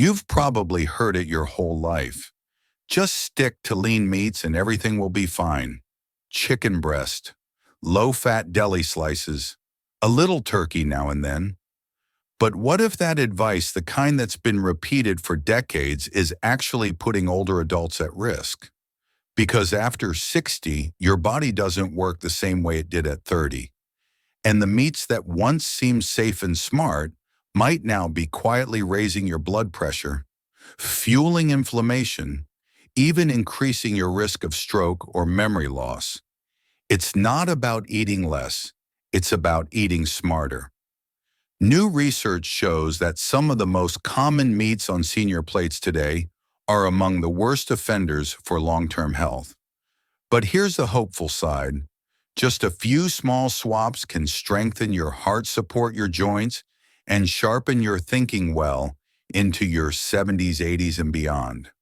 You've probably heard it your whole life. Just stick to lean meats and everything will be fine. Chicken breast, low-fat deli slices, a little turkey now and then. But what if that advice, the kind that's been repeated for decades, is actually putting older adults at risk? Because after 60, your body doesn't work the same way it did at 30. And the meats that once seemed safe and smart might now be quietly raising your blood pressure, fueling inflammation, even increasing your risk of stroke or memory loss. It's not about eating less, it's about eating smarter. New research shows that some of the most common meats on senior plates today are among the worst offenders for long-term health. But here's the hopeful side. Just a few small swaps can strengthen your heart, support your joints, and sharpen your thinking well into your 70s, 80s, and beyond.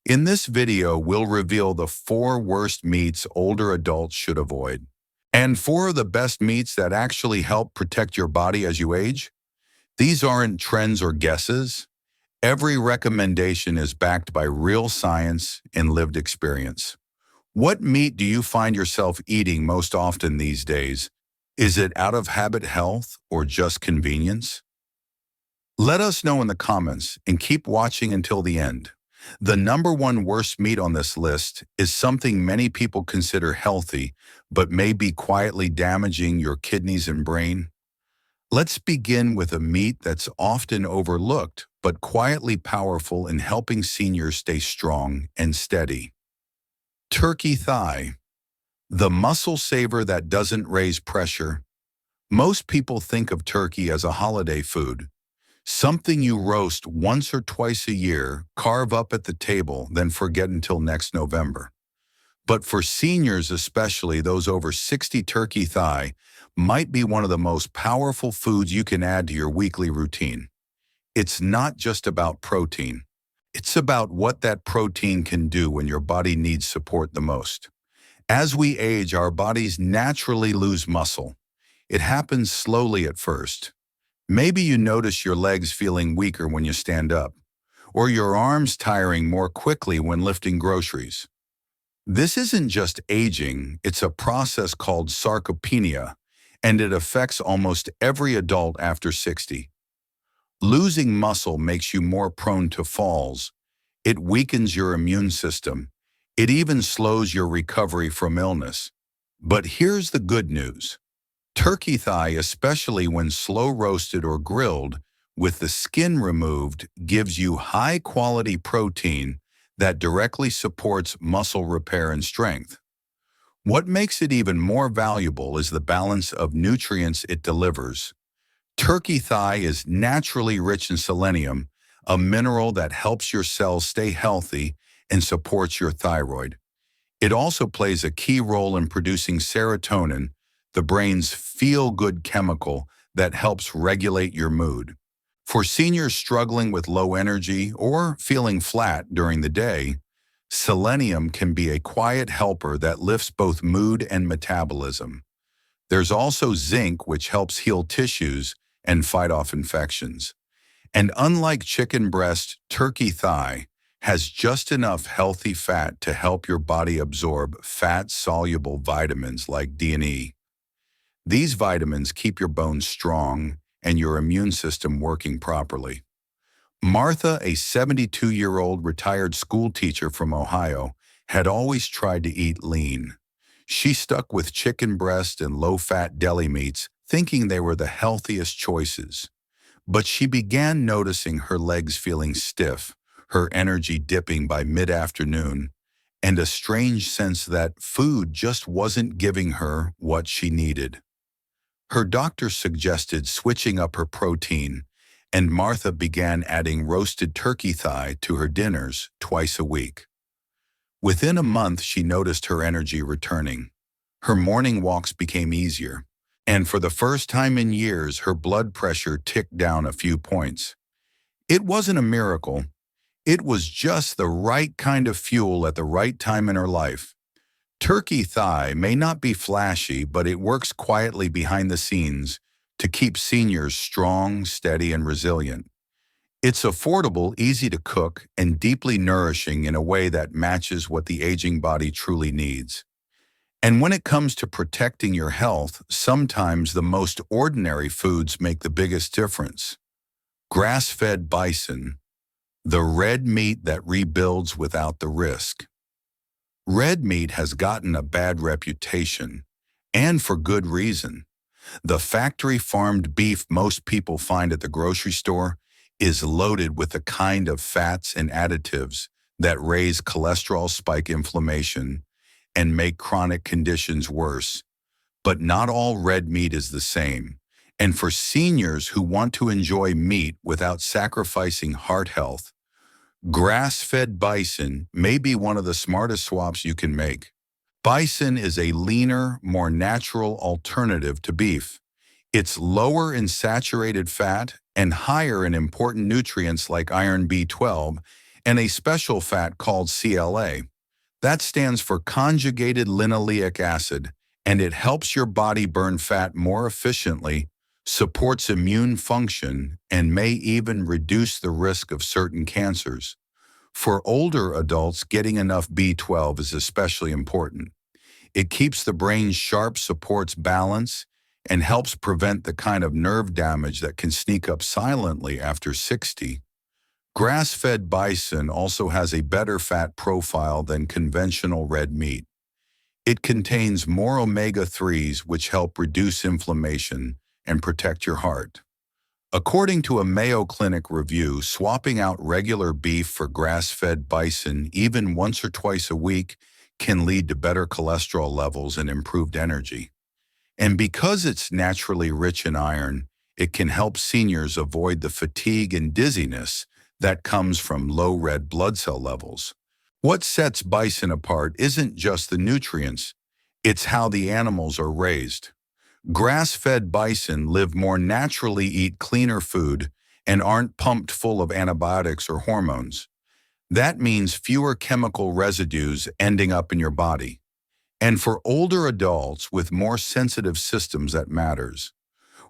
In this video, we'll reveal the 4 worst meats older adults should avoid, and 4 of the best meats that actually help protect your body as you age. These aren't trends or guesses. Every recommendation is backed by real science and lived experience. What meat do you find yourself eating most often these days? Is it out of habit, health, or just convenience? Let us know in the comments and keep watching until the end. The number 1 worst meat on this list is something many people consider healthy, but may be quietly damaging your kidneys and brain. Let's begin with a meat that's often overlooked, but quietly powerful in helping seniors stay strong and steady. Turkey thigh, the muscle saver that doesn't raise pressure. Most people think of turkey as a holiday food, something you roast once or twice a year, carve up at the table, then forget until next November. But for seniors, especially those over 60, turkey thigh might be one of the most powerful foods you can add to your weekly routine. It's not just about protein. It's about what that protein can do when your body needs support the most. As we age, our bodies naturally lose muscle. It happens slowly at first. Maybe you notice your legs feeling weaker when you stand up, or your arms tiring more quickly when lifting groceries. This isn't just aging, it's a process called sarcopenia, and it affects almost every adult after 60. Losing muscle makes you more prone to falls. It weakens your immune system. It even slows your recovery from illness. But here's the good news. Turkey thigh, especially when slow roasted or grilled, with the skin removed, gives you high-quality protein that directly supports muscle repair and strength. What makes it even more valuable is the balance of nutrients it delivers. Turkey thigh is naturally rich in selenium, a mineral that helps your cells stay healthy and supports your thyroid. It also plays a key role in producing serotonin, the brain's feel-good chemical that helps regulate your mood. For seniors struggling with low energy or feeling flat during the day, selenium can be a quiet helper that lifts both mood and metabolism. There's also zinc, which helps heal tissues and fight off infections. And unlike chicken breast, turkey thigh has just enough healthy fat to help your body absorb fat-soluble vitamins like D and E. These vitamins keep your bones strong and your immune system working properly. Martha, a 72-year-old retired school teacher from Ohio, had always tried to eat lean. She stuck with chicken breast and low-fat deli meats, thinking they were the healthiest choices. But she began noticing her legs feeling stiff, her energy dipping by mid-afternoon, and a strange sense that food just wasn't giving her what she needed. Her doctor suggested switching up her protein, and Martha began adding roasted turkey thigh to her dinners twice a week. Within a month, she noticed her energy returning. Her morning walks became easier, and for the first time in years, her blood pressure ticked down a few points. It wasn't a miracle. It was just the right kind of fuel at the right time in her life. Turkey thigh may not be flashy, but it works quietly behind the scenes to keep seniors strong, steady, and resilient. It's affordable, easy to cook, and deeply nourishing in a way that matches what the aging body truly needs. And when it comes to protecting your health, sometimes the most ordinary foods make the biggest difference. Grass-fed bison, the red meat that rebuilds without the risk. Red meat has gotten a bad reputation, and for good reason. The factory-farmed beef most people find at the grocery store is loaded with the kind of fats and additives that raise cholesterol, spike inflammation, and make chronic conditions worse. But not all red meat is the same. And for seniors who want to enjoy meat without sacrificing heart health, grass-fed bison may be one of the smartest swaps you can make. Bison is a leaner, more natural alternative to beef. It's lower in saturated fat and higher in important nutrients like iron B12 and a special fat called CLA. That stands for conjugated linoleic acid, and it helps your body burn fat more efficiently, supports immune function, and may even reduce the risk of certain cancers. For older adults, getting enough B12 is especially important. It keeps the brain sharp, supports balance, and helps prevent the kind of nerve damage that can sneak up silently after 60. Grass-fed bison also has a better fat profile than conventional red meat. It contains more omega-3s, which help reduce inflammation and protect your heart. According to a Mayo Clinic review, swapping out regular beef for grass-fed bison even once or twice a week can lead to better cholesterol levels and improved energy. And because it's naturally rich in iron, it can help seniors avoid the fatigue and dizziness that comes from low red blood cell levels. What sets bison apart isn't just the nutrients, it's how the animals are raised. Grass-fed bison live more naturally, eat cleaner food, and aren't pumped full of antibiotics or hormones. That means fewer chemical residues ending up in your body. And for older adults with more sensitive systems, that matters.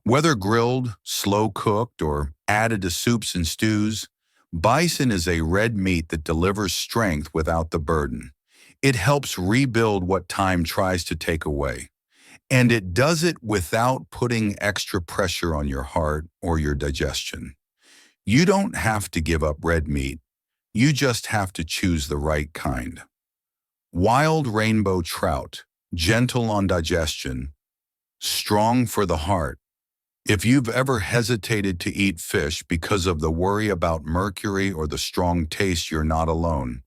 Whether grilled, slow-cooked, or added to soups and stews, bison is a red meat that delivers strength without the burden. It helps rebuild what time tries to take away. And it does it without putting extra pressure on your heart or your digestion. You don't have to give up red meat. You just have to choose the right kind. Wild rainbow trout, gentle on digestion, strong for the heart. If you've ever hesitated to eat fish because of the worry about mercury or the strong taste, you're not alone.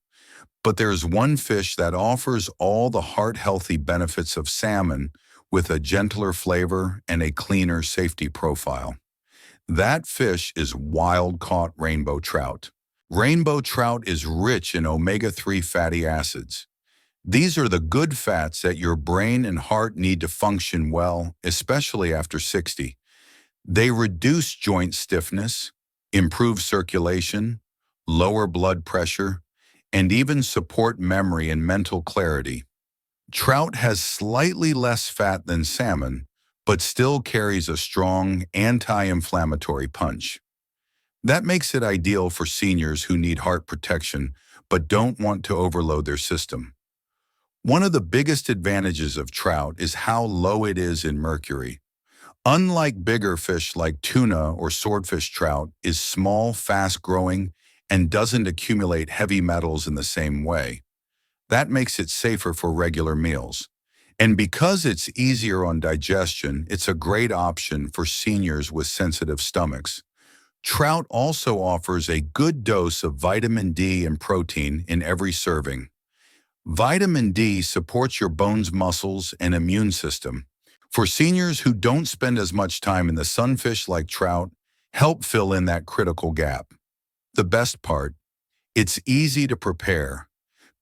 But there's one fish that offers all the heart-healthy benefits of salmon with a gentler flavor and a cleaner safety profile. That fish is wild-caught rainbow trout. Rainbow trout is rich in omega-3 fatty acids. These are the good fats that your brain and heart need to function well, especially after 60. They reduce joint stiffness, improve circulation, lower blood pressure, and even support memory and mental clarity. Trout has slightly less fat than salmon, but still carries a strong anti-inflammatory punch. That makes it ideal for seniors who need heart protection but don't want to overload their system. One of the biggest advantages of trout is how low it is in mercury. Unlike bigger fish like tuna or swordfish, trout is small, fast-growing, and doesn't accumulate heavy metals in the same way. That makes it safer for regular meals. And because it's easier on digestion, it's a great option for seniors with sensitive stomachs. Trout also offers a good dose of vitamin D and protein in every serving. Vitamin D supports your bones, muscles, and immune system. For seniors who don't spend as much time in the sun, fish like trout help fill in that critical gap. The best part, it's easy to prepare.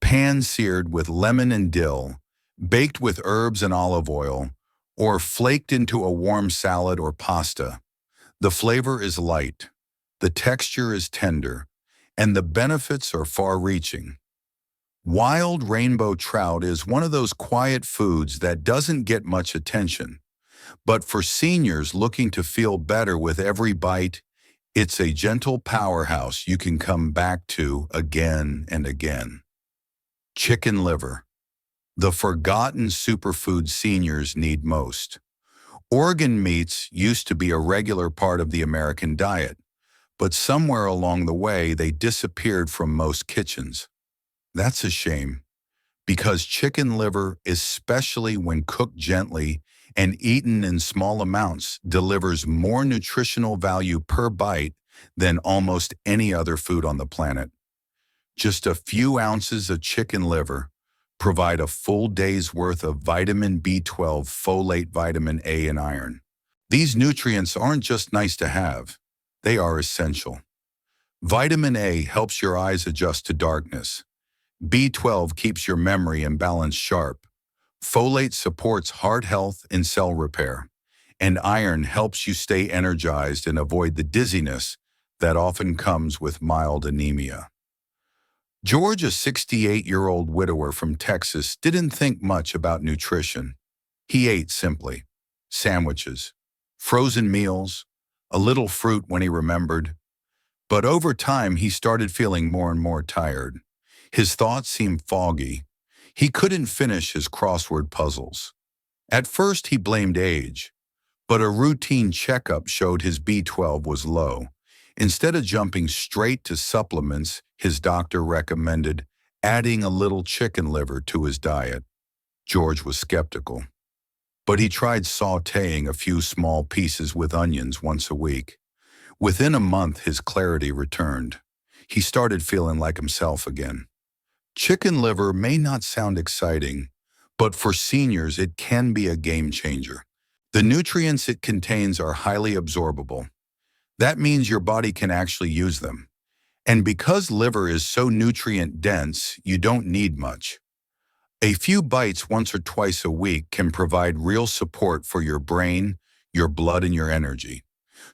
Pan-seared with lemon and dill, baked with herbs and olive oil, or flaked into a warm salad or pasta. The flavor is light, the texture is tender, and the benefits are far-reaching. Wild rainbow trout is one of those quiet foods that doesn't get much attention. But for seniors looking to feel better with every bite, It's a gentle powerhouse you can come back to again and again. Chicken liver, the forgotten superfood seniors need most. Organ meats used to be a regular part of the American diet, but somewhere along the way they disappeared from most kitchens. That's a shame, because chicken liver, especially when cooked gently and eaten in small amounts, delivers more nutritional value per bite than almost any other food on the planet. Just a few ounces of chicken liver provide a full day's worth of vitamin B12, folate, vitamin A, and iron. These nutrients aren't just nice to have, they are essential. Vitamin A helps your eyes adjust to darkness. B12 keeps your memory and balance sharp. Folate supports heart health and cell repair. And iron helps you stay energized and avoid the dizziness that often comes with mild anemia. George, a 68-year-old widower from Texas, didn't think much about nutrition. He ate simply. Sandwiches, frozen meals, a little fruit when he remembered. But over time, he started feeling more and more tired. His thoughts seemed foggy. He couldn't finish his crossword puzzles. At first, he blamed age, but a routine checkup showed his B12 was low. Instead of jumping straight to supplements, his doctor recommended adding a little chicken liver to his diet. George was skeptical, but he tried sautéing a few small pieces with onions once a week. Within a month, his clarity returned. He started feeling like himself again. Chicken liver may not sound exciting, but for seniors it can be a game changer. The nutrients it contains are highly absorbable. That means your body can actually use them. And because liver is so nutrient dense, you don't need much. A few bites once or twice a week can provide real support for your brain, your blood, and your energy.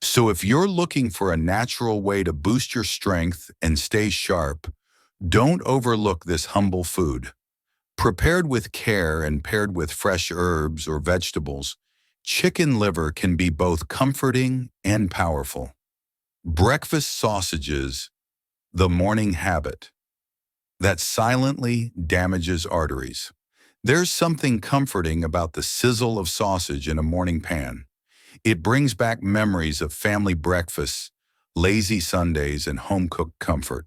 So if you're looking for a natural way to boost your strength and stay sharp, don't overlook this humble food. Prepared with care and paired with fresh herbs or vegetables, chicken liver can be both comforting and powerful. Breakfast sausages, the morning habit that silently damages arteries. There's something comforting about the sizzle of sausage in a morning pan. It brings back memories of family breakfasts, lazy Sundays, and home-cooked comfort.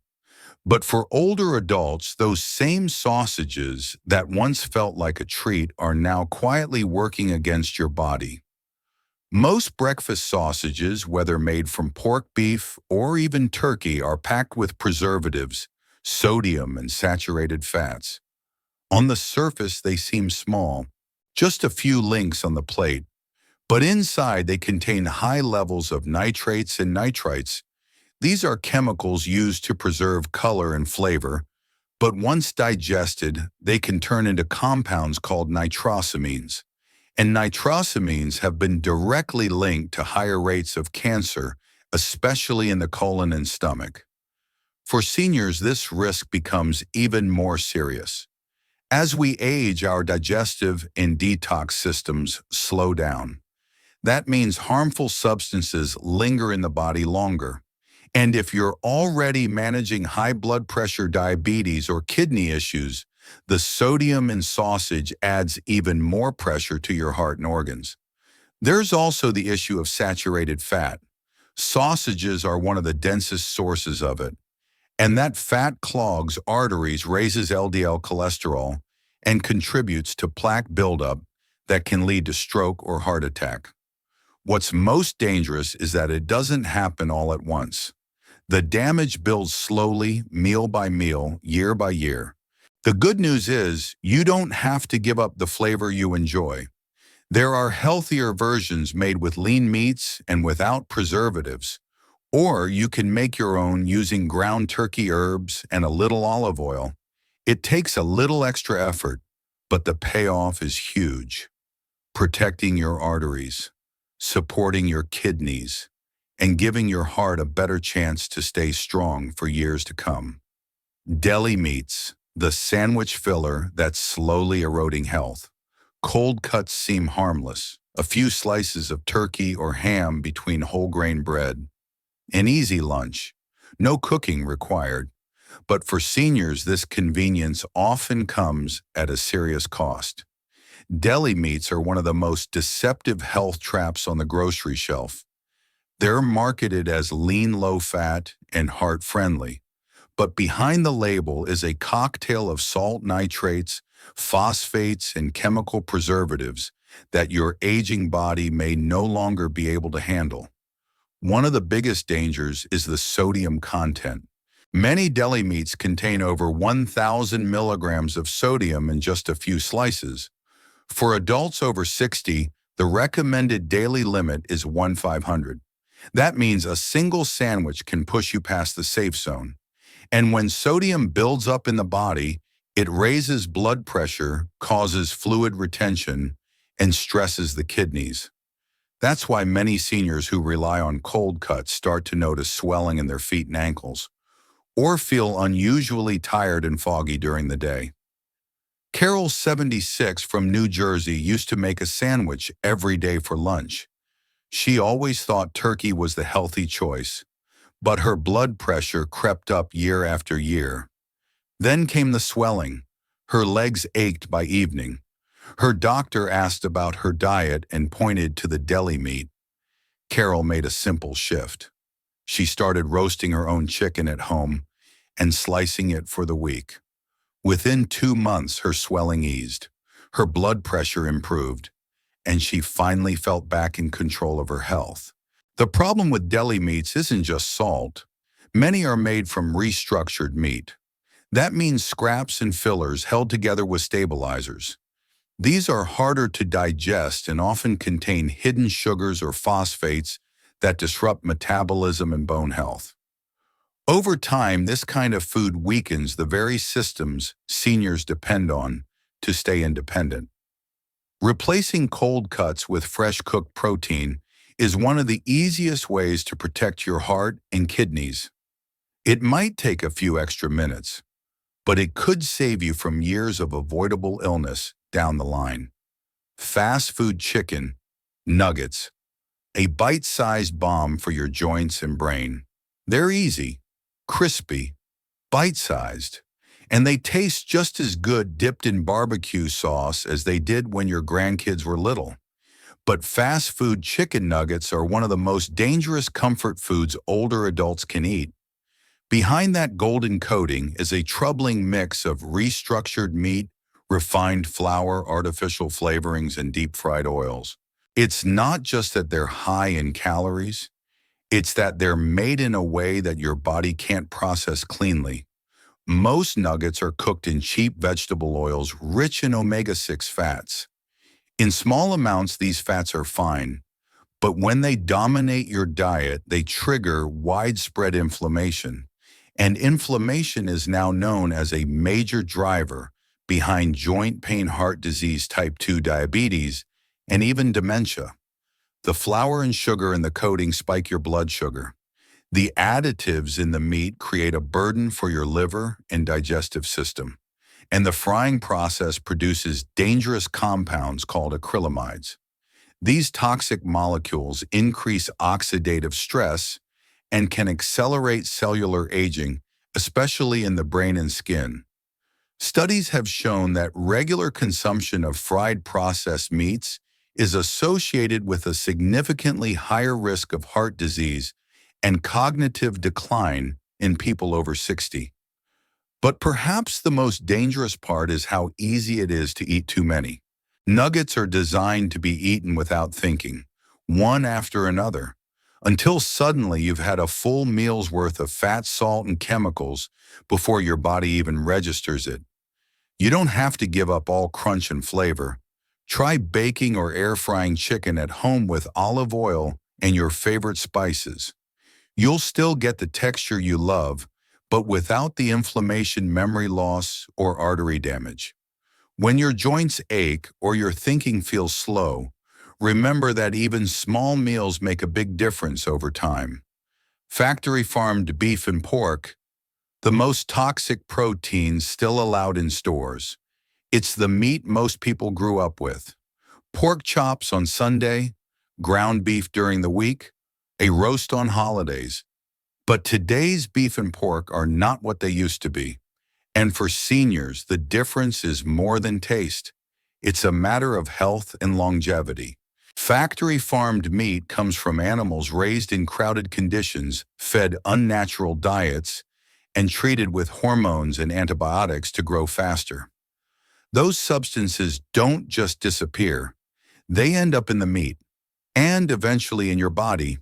But for older adults, those same sausages that once felt like a treat are now quietly working against your body. Most breakfast sausages, whether made from pork, beef, or even turkey, are packed with preservatives, sodium, and saturated fats. On the surface, they seem small, just a few links on the plate, but inside they contain high levels of nitrates and nitrites. These are chemicals used to preserve color and flavor, but once digested, they can turn into compounds called nitrosamines. And nitrosamines have been directly linked to higher rates of cancer, especially in the colon and stomach. For seniors, this risk becomes even more serious. As we age, our digestive and detox systems slow down. That means harmful substances linger in the body longer. And if you're already managing high blood pressure, diabetes, or kidney issues, the sodium in sausage adds even more pressure to your heart and organs. There's also the issue of saturated fat. Sausages are one of the densest sources of it, and that fat clogs arteries, raises LDL cholesterol, and contributes to plaque buildup that can lead to stroke or heart attack. What's most dangerous is that it doesn't happen all at once. The damage builds slowly, meal by meal, year by year. The good news is you don't have to give up the flavor you enjoy. There are healthier versions made with lean meats and without preservatives. Or you can make your own using ground turkey herbs and a little olive oil. It takes a little extra effort, but the payoff is huge. Protecting your arteries, supporting your kidneys, and giving your heart a better chance to stay strong for years to come. Deli meats, the sandwich filler that's slowly eroding health. Cold cuts seem harmless, a few slices of turkey or ham between whole grain bread. An easy lunch. No cooking required. But for seniors, this convenience often comes at a serious cost. Deli meats are one of the most deceptive health traps on the grocery shelf. They're marketed as lean, low-fat, and heart-friendly. But behind the label is a cocktail of salt nitrates, phosphates, and chemical preservatives that your aging body may no longer be able to handle. One of the biggest dangers is the sodium content. Many deli meats contain over 1,000 milligrams of sodium in just a few slices. For adults over 60, the recommended daily limit is 1,500. That means a single sandwich can push you past the safe zone. And when sodium builds up in the body, it raises blood pressure, causes fluid retention, and stresses the kidneys. That's why many seniors who rely on cold cuts start to notice swelling in their feet and ankles, or feel unusually tired and foggy during the day. Carol, 76, from New Jersey, used to make a sandwich every day for lunch. She always thought turkey was the healthy choice, but her blood pressure crept up year after year. Then came the swelling. Her legs ached by evening. Her doctor asked about her diet and pointed to the deli meat. Carol made a simple shift. She started roasting her own chicken at home and slicing it for the week. Within 2 months, her swelling eased, her blood pressure improved, and she finally felt back in control of her health. The problem with deli meats isn't just salt. Many are made from restructured meat. That means scraps and fillers held together with stabilizers. These are harder to digest and often contain hidden sugars or phosphates that disrupt metabolism and bone health. Over time, this kind of food weakens the very systems seniors depend on to stay independent. Replacing cold cuts with fresh cooked protein is one of the easiest ways to protect your heart and kidneys. It might take a few extra minutes, but it could save you from years of avoidable illness down the line. Fast food chicken, nuggets, a bite-sized bomb for your joints and brain. They're easy, crispy, bite-sized, and they taste just as good dipped in barbecue sauce as they did when your grandkids were little. But fast food chicken nuggets are one of the most dangerous comfort foods older adults can eat. Behind that golden coating is a troubling mix of restructured meat, refined flour, artificial flavorings, and deep-fried oils. It's not just that they're high in calories, it's that they're made in a way that your body can't process cleanly. Most nuggets are cooked in cheap vegetable oils rich in omega-6 fats. In small amounts, these fats are fine, but when they dominate your diet, they trigger widespread inflammation. And inflammation is now known as a major driver behind joint pain, heart disease, type 2 diabetes, and even dementia. The flour and sugar in the coating spike your blood sugar. The additives in the meat create a burden for your liver and digestive system. And the frying process produces dangerous compounds called acrylamides. These toxic molecules increase oxidative stress and can accelerate cellular aging, especially in the brain and skin. Studies have shown that regular consumption of fried processed meats is associated with a significantly higher risk of heart disease and cognitive decline in people over 60. But perhaps the most dangerous part is how easy it is to eat too many. Nuggets are designed to be eaten without thinking, one after another, until suddenly you've had a full meal's worth of fat, salt, and chemicals before your body even registers it. You don't have to give up all crunch and flavor. Try baking or air frying chicken at home with olive oil and your favorite spices. You'll still get the texture you love, but without the inflammation, memory loss, or artery damage. When your joints ache or your thinking feels slow, remember that even small meals make a big difference over time. Factory farmed beef and pork, the most toxic proteins still allowed in stores. It's the meat most people grew up with. Pork chops on Sunday, ground beef during the week, a roast on holidays. But today's beef and pork are not what they used to be. And for seniors, the difference is more than taste. It's a matter of health and longevity. Factory-farmed meat comes from animals raised in crowded conditions, fed unnatural diets, and treated with hormones and antibiotics to grow faster. Those substances don't just disappear. They end up in the meat and eventually in your body.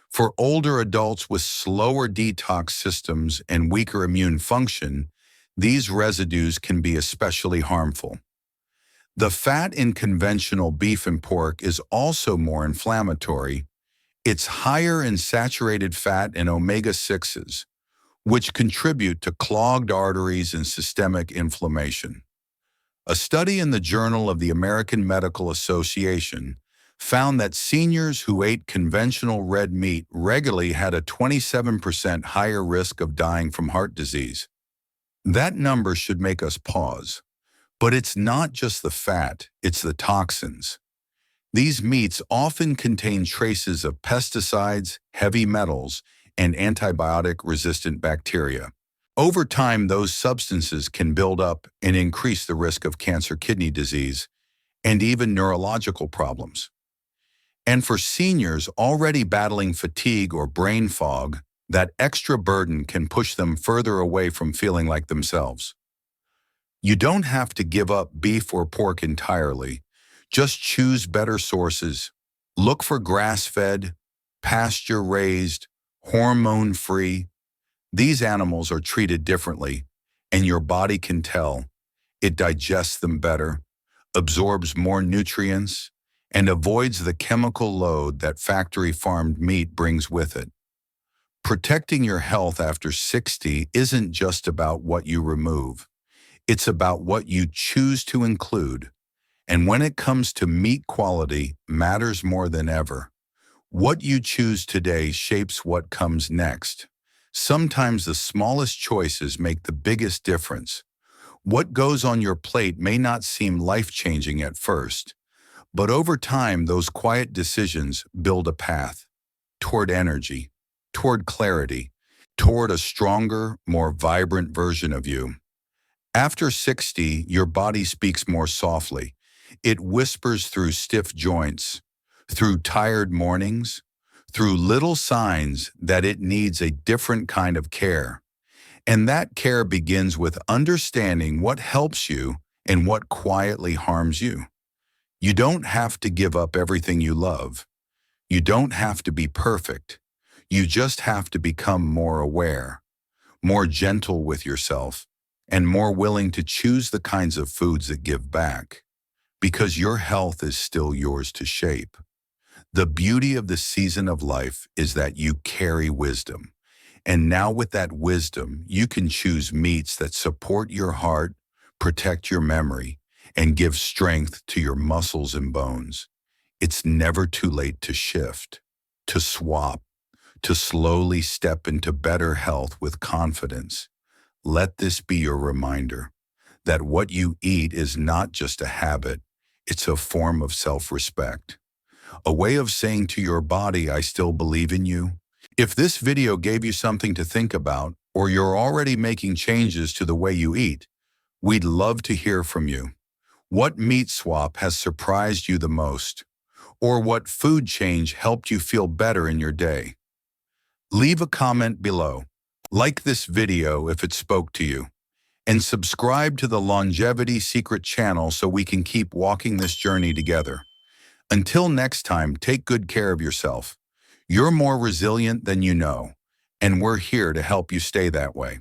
For older adults with slower detox systems and weaker immune function, these residues can be especially harmful. The fat in conventional beef and pork is also more inflammatory. It's higher in saturated fat and omega-6s, which contribute to clogged arteries and systemic inflammation. A study in the Journal of the American Medical Association found that seniors who ate conventional red meat regularly had a 27% higher risk of dying from heart disease. That number should make us pause. But it's not just the fat, it's the toxins. These meats often contain traces of pesticides, heavy metals, and antibiotic-resistant bacteria. Over time, those substances can build up and increase the risk of cancer, kidney disease, and even neurological problems. And for seniors already battling fatigue or brain fog, that extra burden can push them further away from feeling like themselves. You don't have to give up beef or pork entirely. Just choose better sources. Look for grass-fed, pasture-raised, hormone-free. These animals are treated differently, and your body can tell. It digests them better, absorbs more nutrients, and avoids the chemical load that factory-farmed meat brings with it. Protecting your health after 60 isn't just about what you remove. It's about what you choose to include. And when it comes to meat, quality matters more than ever. What you choose today shapes what comes next. Sometimes the smallest choices make the biggest difference. What goes on your plate may not seem life-changing at first, but over time those quiet decisions build a path toward energy, toward clarity, toward a stronger, more vibrant version of you. After 60, your body speaks more softly. It whispers through stiff joints, through tired mornings, through little signs that it needs a different kind of care. And that care begins with understanding what helps you and what quietly harms you. You don't have to give up everything you love. You don't have to be perfect. You just have to become more aware, more gentle with yourself, and more willing to choose the kinds of foods that give back, because your health is still yours to shape. The beauty of the season of life is that you carry wisdom. And now with that wisdom, you can choose meats that support your heart, protect your memory, and give strength to your muscles and bones. It's never too late to shift, to swap, to slowly step into better health with confidence. Let this be your reminder that what you eat is not just a habit, it's a form of self-respect. A way of saying to your body, I still believe in you. If this video gave you something to think about, or you're already making changes to the way you eat, we'd love to hear from you. What meat swap has surprised you the most? Or what food change helped you feel better in your day? Leave a comment below. Like this video if it spoke to you. And subscribe to the Longevity Secret channel so we can keep walking this journey together. Until next time, take good care of yourself. You're more resilient than you know, and we're here to help you stay that way.